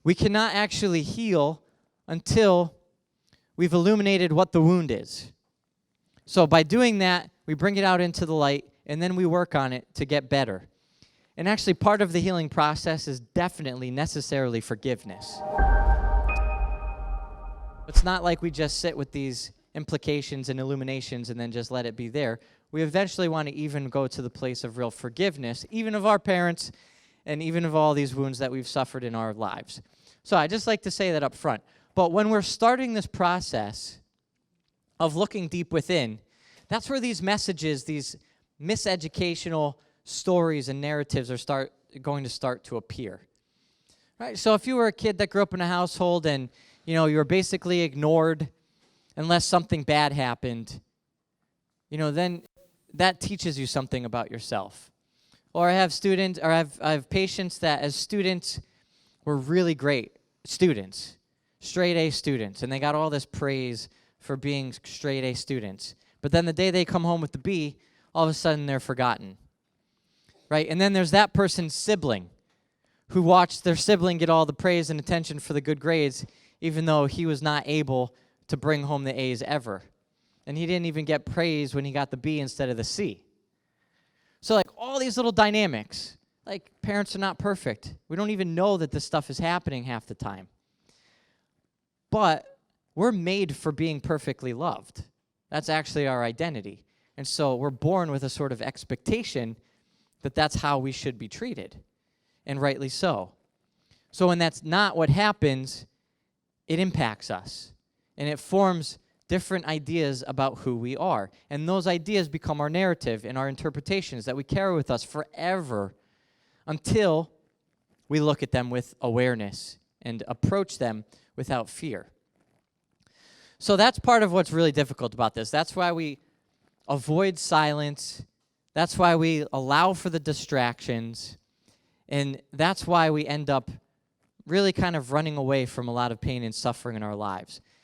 we cannot actually heal until we've illuminated what the wound is. So by doing that, we bring it out into the light, and then we work on it to get better. And actually, part of the healing process is definitely necessarily forgiveness. It's not like we just sit with these implications and illuminations and then just let it be there. We eventually want to even go to the place of real forgiveness, even of our parents and even of all these wounds that we've suffered in our lives. So I just like to say that up front. But when we're starting this process of looking deep within, that's where these messages, these miseducational stories and narratives are going to start to appear. Right? So if you were a kid that grew up in a household and you were basically ignored unless something bad happened, then that teaches you something about yourself. Or I have students, or I have patients that as students were really great students, straight A students, and they got all this praise for being straight A students. But then the day they come home with the B, all of a sudden they're forgotten. Right? And then there's that person's sibling who watched their sibling get all the praise and attention for the good grades, even though he was not able to bring home the A's ever. And he didn't even get praise when he got the B instead of the C. So like all these little dynamics, like parents are not perfect. We don't even know that this stuff is happening half the time. But we're made for being perfectly loved. That's actually our identity. And so we're born with a sort of expectation that that's how we should be treated, and rightly so. So when that's not what happens, it impacts us, and it forms different ideas about who we are. And those ideas become our narrative and our interpretations that we carry with us forever until we look at them with awareness and approach them without fear. So that's part of what's really difficult about this. That's why we avoid silence. That's why we allow for the distractions. And that's why we end up really kind of running away from a lot of pain and suffering in our lives.